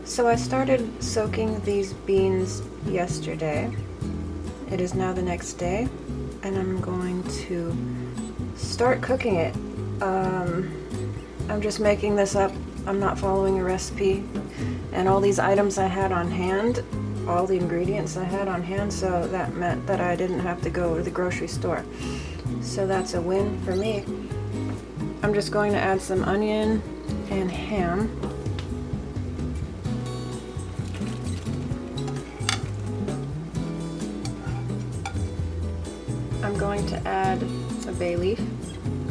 So I started soaking these beans yesterday. It is now the next day, and I'm going to start cooking it. I'm just making this up. I'm not following a recipe. And all these items I had on hand, all the ingredients I had on hand, so that meant that I didn't have to go to the grocery store. So that's a win for me. I'm just going to add some onion and ham. I'm going to add a bay leaf,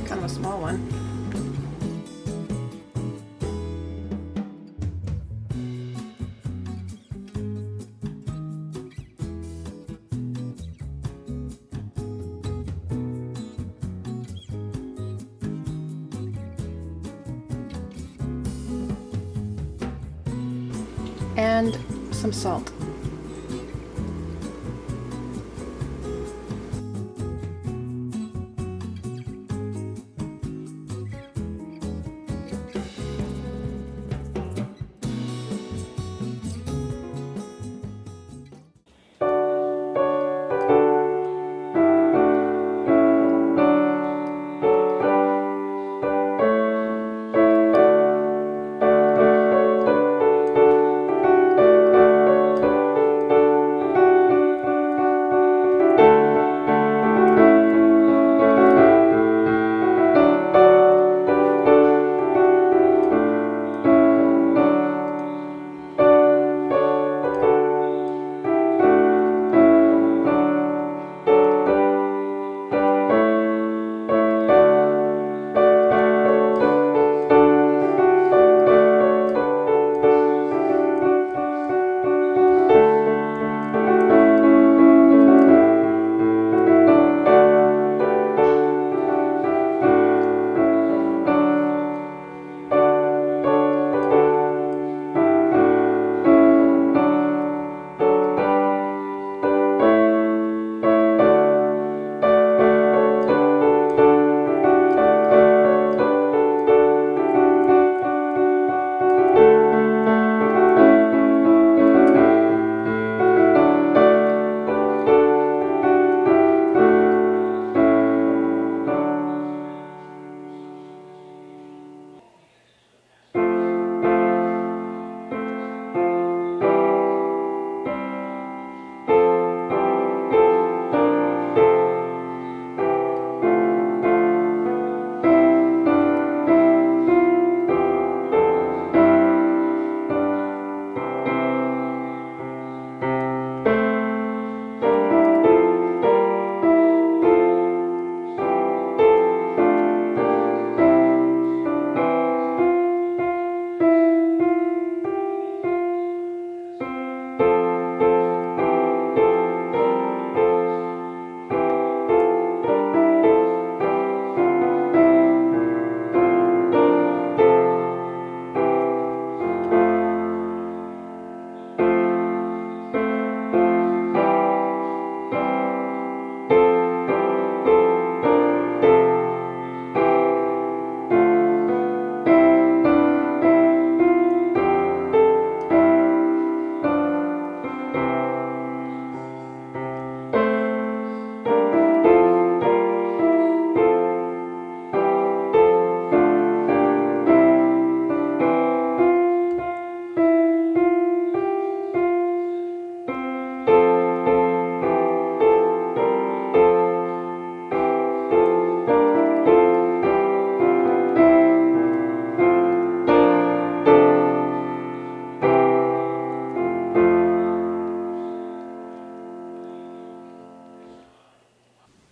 kind of a small one. And some salt.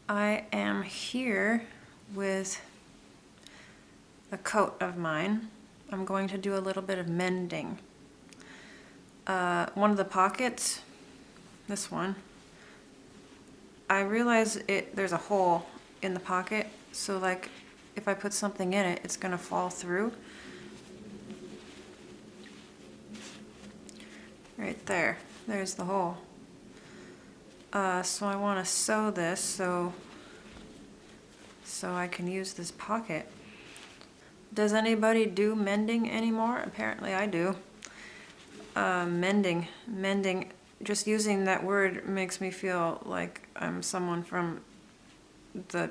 I am here with a coat of mine. I'm going to do a little bit of mending. One of the pockets, this one, I realize there's a hole in the pocket, so like if I put something in it, it's gonna fall through. Right there, there's the hole. So I want to sew this so I can use this pocket. Does anybody do mending anymore? Apparently I do. Mending. Just using that word makes me feel like I'm someone from the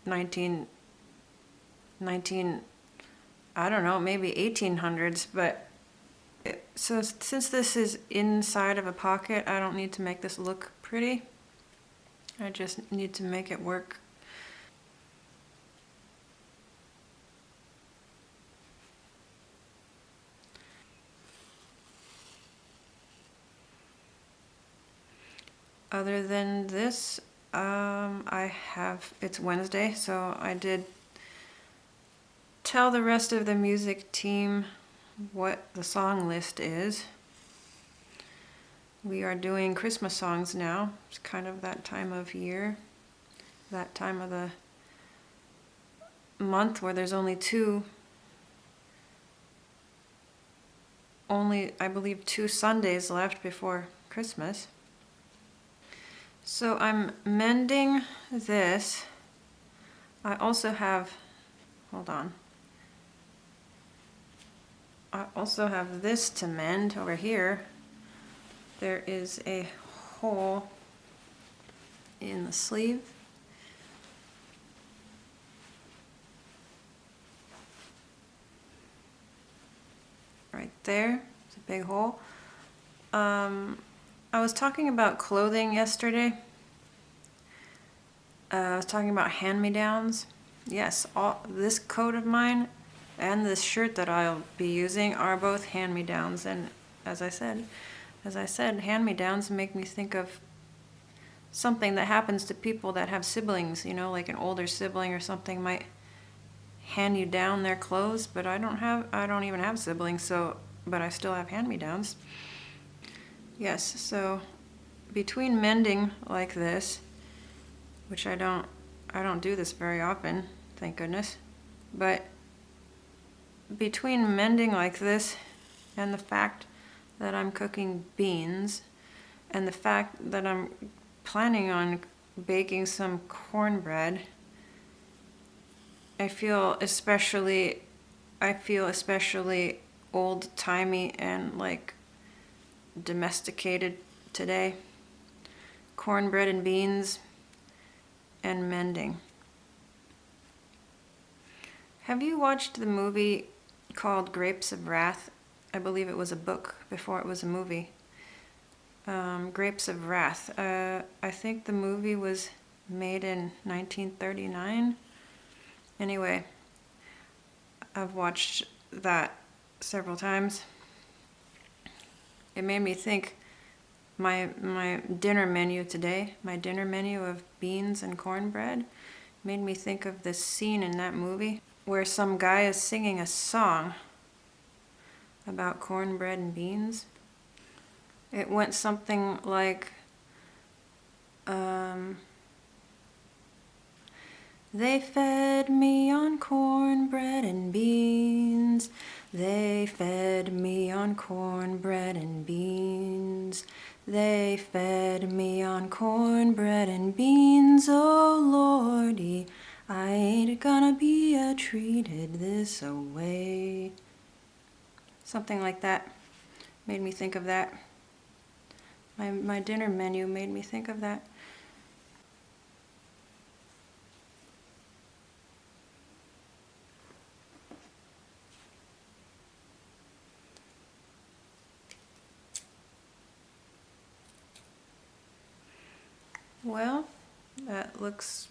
19, I don't know, maybe 1800s, but so since this is inside of a pocket, I don't need to make this look pretty. I just need to make it work. Other than this, it's Wednesday, so I did tell the rest of the music team what the song list is. We are doing Christmas songs now. It's kind of that time of year, that time of the month where there's only I believe 2 Sundays left before Christmas. So I'm mending this. I also have, hold on. I also have this to mend over here. There is a hole in the sleeve. Right there, it's a big hole. I was talking about clothing yesterday. I was talking about hand-me-downs. Yes, this coat of mine and this shirt that I'll be using are both hand-me-downs. And as I said, hand-me-downs make me think of something that happens to people that have siblings. You know, like an older sibling or something might hand you down their clothes, but I don't even have siblings, but I still have hand-me-downs. Yes, so between mending like this, which I don't do this very often, thank goodness, but between mending like this and the fact that I'm cooking beans and the fact that I'm planning on baking some cornbread, I feel especially old-timey and like domesticated today. Cornbread and beans and mending. Have you watched the movie called Grapes of Wrath? I believe it was a book before it was a movie. Grapes of Wrath. I think the movie was made in 1939. Anyway, I've watched that several times. It made me think, my dinner menu today, my dinner menu of beans and cornbread, made me think of this scene in that movie where some guy is singing a song about cornbread and beans. It went something like, they fed me on cornbread and beans. They fed me on cornbread and beans. They fed me on cornbread and beans, oh Lordy. I ain't gonna be treated this away. Something like that made me think of that. My dinner menu made me think of that. Well, that looks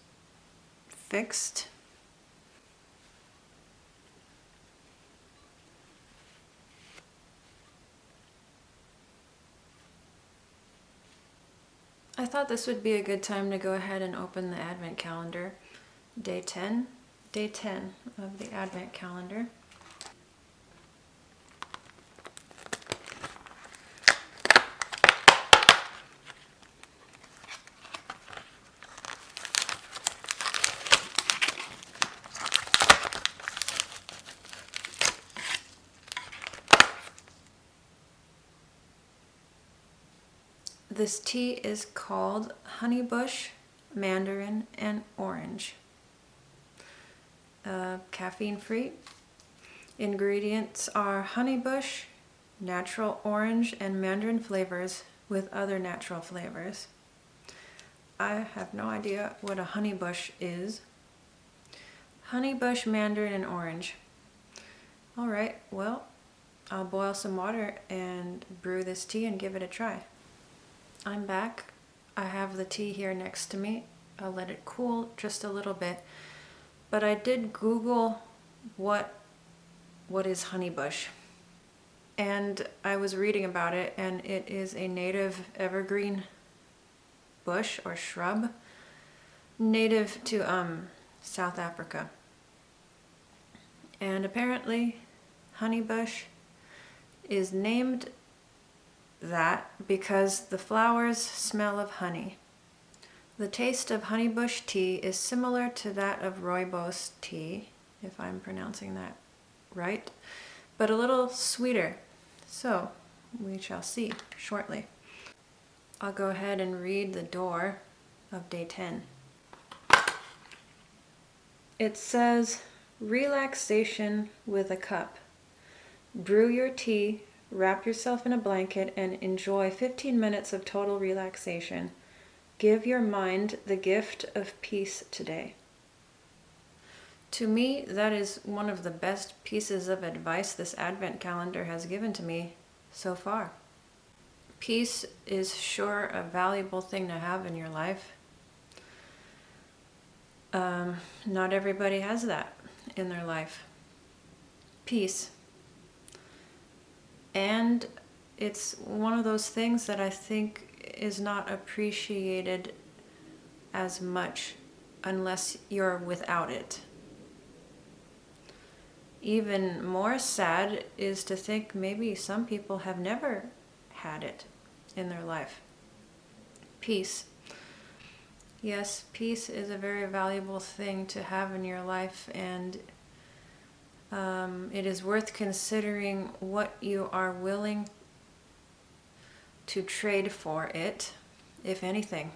fixed. I thought this would be a good time to go ahead and open the Advent calendar. Day 10 of the Advent calendar. This tea is called honeybush, mandarin, and orange. Caffeine free. Ingredients are honeybush, natural orange and mandarin flavors with other natural flavors. I have no idea what a honey bush is. Honey bush, mandarin, and orange. All right, well, I'll boil some water and brew this tea and give it a try. I'm back. I have the tea here next to me. I'll let it cool just a little bit. But I did Google what is honey bush. And I was reading about it, and it is a native evergreen bush or shrub native to South Africa. And apparently honey bush is named that because the flowers smell of honey. The taste of honeybush tea is similar to that of rooibos tea, if I'm pronouncing that right, but a little sweeter. So we shall see shortly. I'll go ahead and read the door of day 10. It says, relaxation with a cup. Brew your tea, wrap yourself in a blanket, and enjoy 15 minutes of total relaxation. Give your mind the gift of peace today. To me, that is one of the best pieces of advice this Advent calendar has given to me so far. Peace is sure a valuable thing to have in your life. Not everybody has that in their life. Peace. And it's one of those things that I think is not appreciated as much unless you're without it. Even more sad is to think maybe some people have never had it in their life. Peace. Yes, peace is a very valuable thing to have in your life, and it is worth considering what you are willing to trade for it, if anything.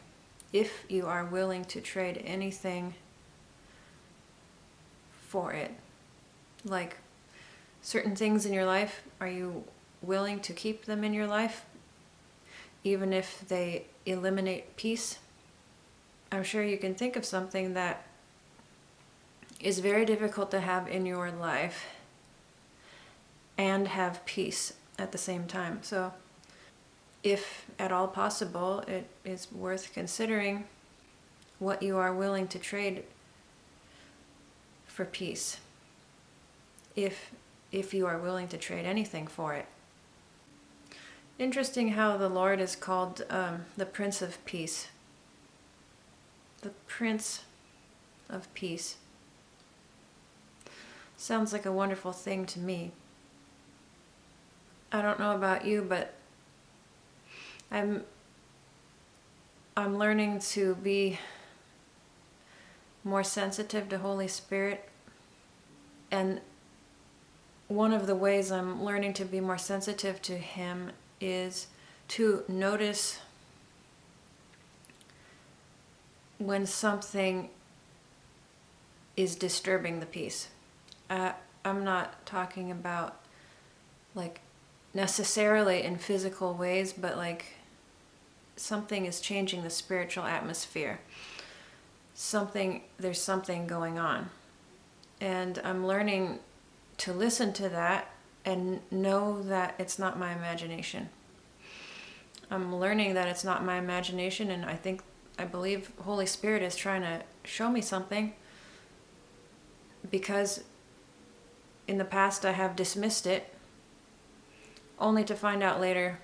If you are willing to trade anything for it. Like certain things in your life, are you willing to keep them in your life, even if they eliminate peace? I'm sure you can think of something that is very difficult to have in your life and have peace at the same time. So if at all possible, it is worth considering what you are willing to trade for peace, if you are willing to trade anything for it. Interesting how the Lord is called the Prince of Peace. The Prince of Peace. Sounds like a wonderful thing to me. I don't know about you, but I'm learning to be more sensitive to Holy Spirit. And one of the ways I'm learning to be more sensitive to Him is to notice when something is disturbing the peace. I'm not talking about like necessarily in physical ways, but like something is changing the spiritual atmosphere. There's something going on. And I'm learning to listen to that and know that it's not my imagination. I'm learning that it's not my imagination, and I believe Holy Spirit is trying to show me something, because in the past I have dismissed it, only to find out later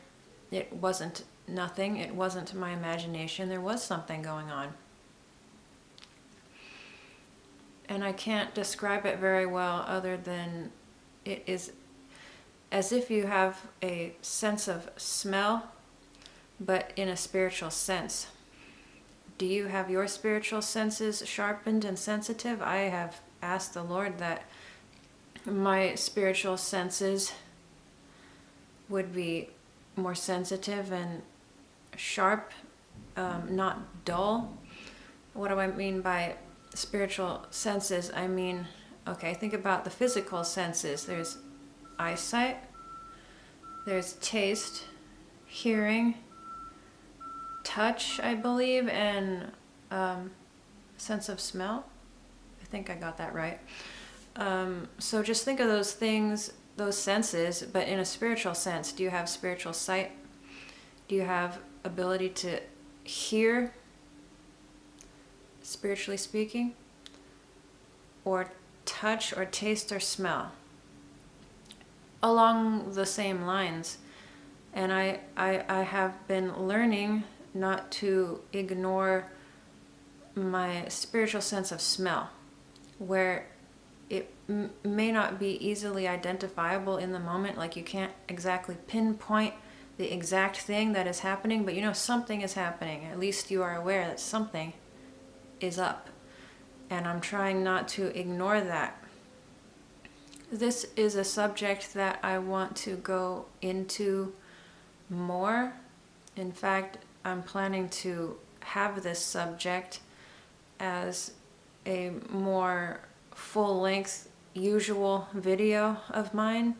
it wasn't nothing, it wasn't my imagination, there was something going on. And I can't describe it very well other than it is as if you have a sense of smell, but in a spiritual sense. Do you have your spiritual senses sharpened and sensitive? I have asked the Lord that my spiritual senses would be more sensitive and sharp, not dull. What do I mean by spiritual senses? I mean, okay, think about the physical senses. There's eyesight, There's taste, hearing, touch, I believe, and sense of smell. I think I got that right. So just think of those things, those senses, but in a spiritual sense. Do you have spiritual sight? Do you have ability to hear, spiritually speaking? Or touch or taste or smell? Along the same lines. And I have been learning not to ignore my spiritual sense of smell, where it may not be easily identifiable in the moment, like you can't exactly pinpoint the exact thing that is happening, but you know something is happening. At least you are aware that something is up. And I'm trying not to ignore that. This is a subject that I want to go into more. In fact, I'm planning to have this subject as a more full-length usual video of mine.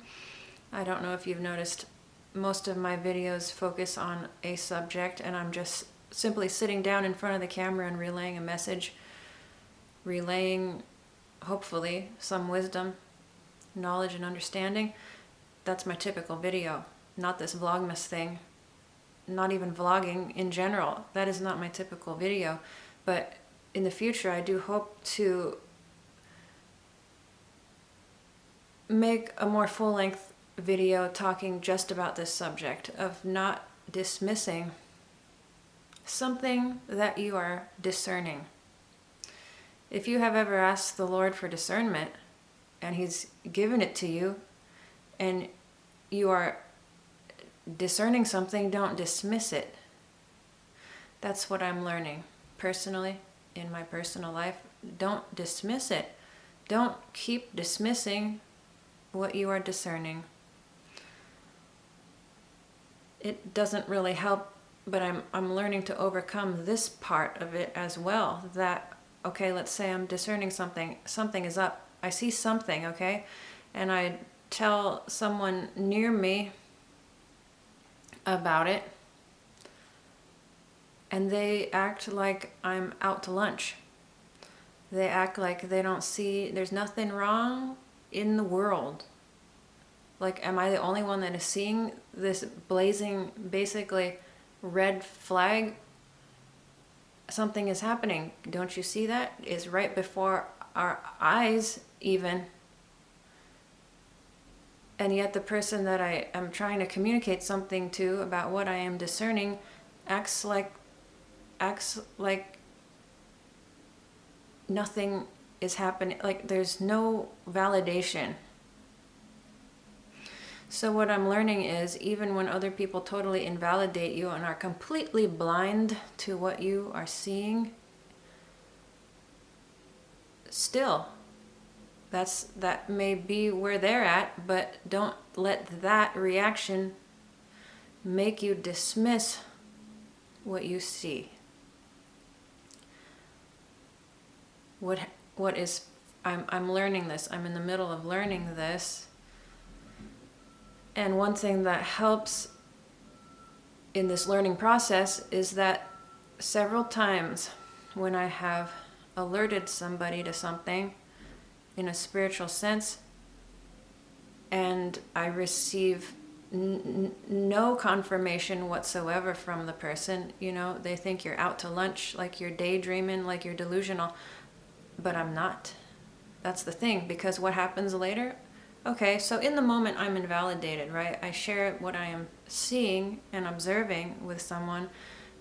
I don't know if you've noticed, most of my videos focus on a subject, and I'm just simply sitting down in front of the camera and relaying a message, relaying, hopefully, some wisdom, knowledge, and understanding. That's my typical video, not this Vlogmas thing, not even vlogging in general. That is not my typical video. But in the future, I do hope to make a more full-length video talking just about this subject of not dismissing something that you are discerning. If you have ever asked the Lord for discernment and He's given it to you and you are discerning something, don't dismiss it. That's what I'm learning personally in my personal life. Don't dismiss it. Don't keep dismissing what you are discerning. It doesn't really help, but I'm learning to overcome this part of it as well. That, okay, let's say I'm discerning something. Something is up. I see something, okay? And I tell someone near me about it, and they act like I'm out to lunch. They act like they don't see, there's nothing wrong in the world. Like, am I the only one that is seeing this blazing, basically red flag? Something is happening. Don't you see that? It's right before our eyes even. And yet the person that I am trying to communicate something to about what I am discerning acts like nothing is happening, like there's no validation. So what I'm learning is, even when other people totally invalidate you and are completely blind to what you are seeing, still, that may be where they're at, but don't let that reaction make you dismiss what you see. What is, I'm learning this. I'm in the middle of learning this. And one thing that helps in this learning process is that several times when I have alerted somebody to something in a spiritual sense, and I receive no confirmation whatsoever from the person, you know, they think you're out to lunch, like you're daydreaming, like you're delusional, but I'm not. That's the thing, because what happens later? Okay, so in the moment I'm invalidated, right? I share what I am seeing and observing with someone,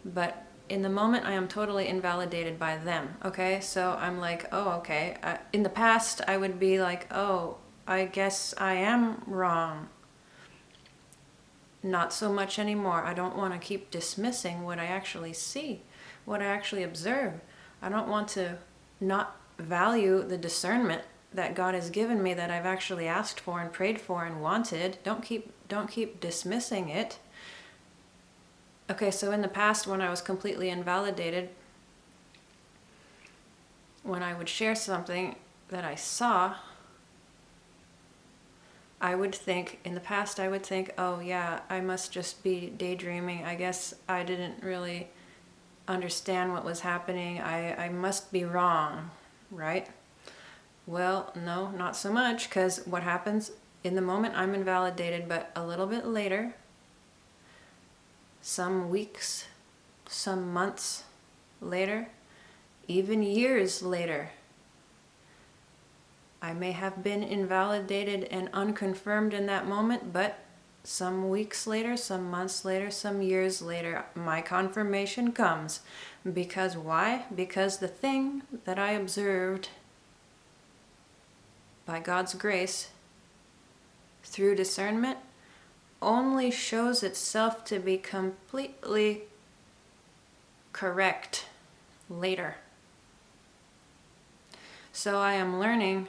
but in the moment I am totally invalidated by them, okay? So I'm like, oh, okay. In the past I would be like, oh, I guess I am wrong. Not so much anymore. I don't want to keep dismissing what I actually see, what I actually observe. I don't want to not value the discernment that God has given me, that I've actually asked for and prayed for and wanted. Don't keep dismissing it. Okay, so in the past, when I was completely invalidated, when I would share something that I saw, I would think, in the past, I would think, oh yeah, I must just be daydreaming. I guess I didn't really understand what was happening. I must be wrong, right? Well, no, not so much, because what happens in the moment, I'm invalidated, but a little bit later, some weeks, some months later, even years later, I may have been invalidated and unconfirmed in that moment, but some weeks later, some months later, some years later, my confirmation comes. Because why? Because the thing that I observed by God's grace through discernment only shows itself to be completely correct later. So I am learning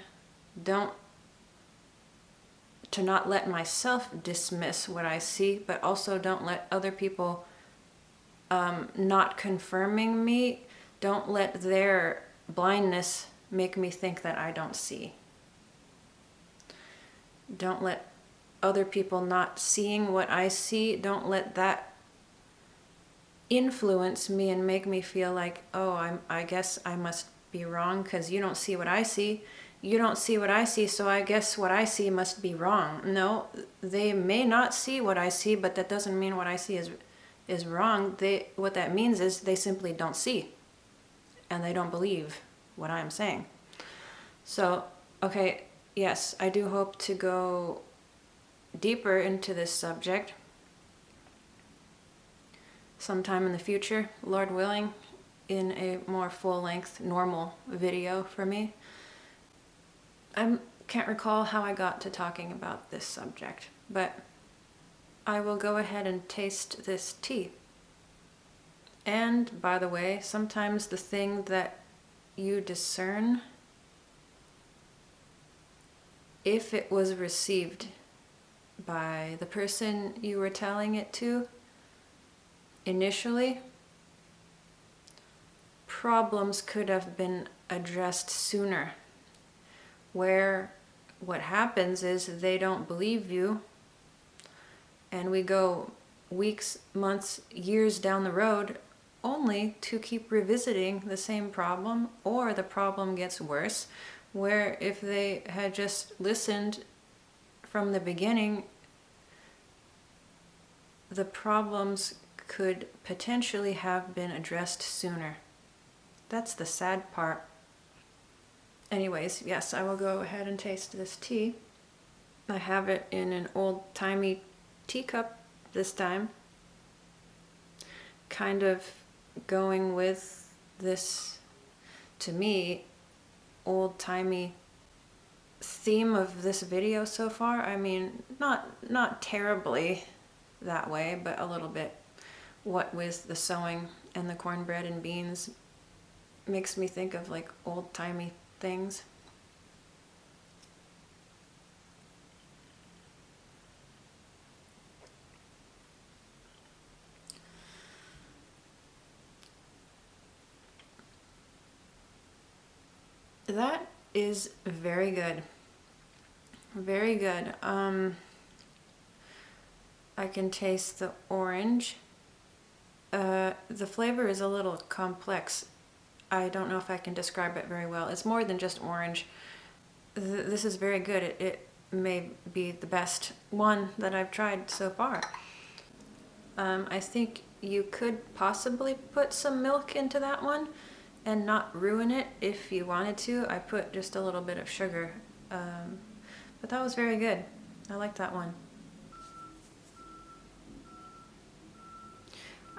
to not let myself dismiss what I see, but also don't let other people not confirming me, don't let their blindness make me think that I don't see. Don't let other people not seeing what I see, don't let that influence me and make me feel like, oh, I guess I must be wrong because you don't see what I see. You don't see what I see, so I guess what I see must be wrong. No, they may not see what I see, but that doesn't mean what I see is wrong. What that means is they simply don't see, and they don't believe what I'm saying. So, okay, yes, I do hope to go deeper into this subject sometime in the future, Lord willing, in a more full-length, normal video for me. I can't recall how I got to talking about this subject, but I will go ahead and taste this tea. And, by the way, sometimes the thing that you discern, if it was received by the person you were telling it to initially, problems could have been addressed sooner. Where what happens is they don't believe you, and we go weeks, months, years down the road only to keep revisiting the same problem, or the problem gets worse, where if they had just listened from the beginning, the problems could potentially have been addressed sooner. That's the sad part. Anyways, yes, I will go ahead and taste this tea. I have it in an old-timey teacup this time. Kind of going with this, to me, old-timey theme of this video so far. I mean, not terribly that way, but a little bit. What with the sewing and the cornbread and beans makes me think of like old-timey things. That is very good. Very good. I can taste the orange. The flavor is a little complex. I don't know if I can describe it very well. It's more than just orange. This is very good. It may be the best one that I've tried so far. I think you could possibly put some milk into that one and not ruin it if you wanted to. I put just a little bit of sugar, but that was very good. I like that one.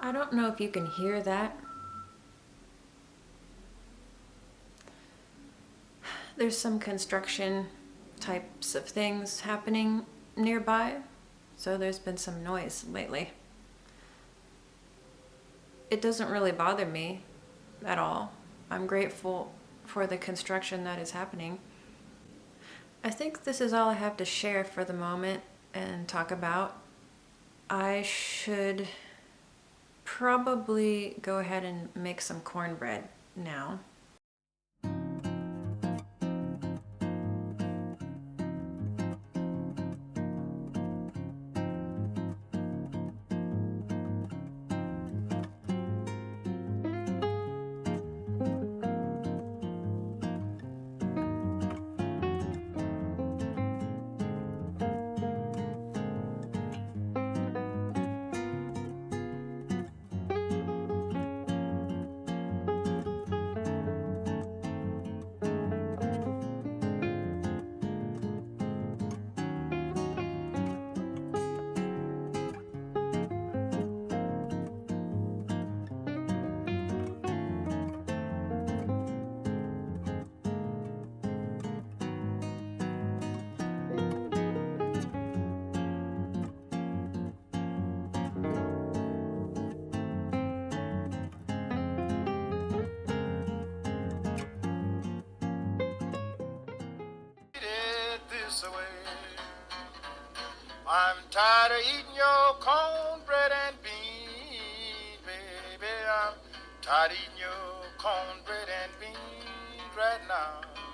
I don't know if you can hear that. There's some construction types of things happening nearby, so there's been some noise lately. It doesn't really bother me at all. I'm grateful for the construction that is happening. I think this is all I have to share for the moment and talk about. I should probably go ahead and make some cornbread now. I'm tired of eating your cornbread and beans, baby. I'm tired of eating your cornbread and beans right now.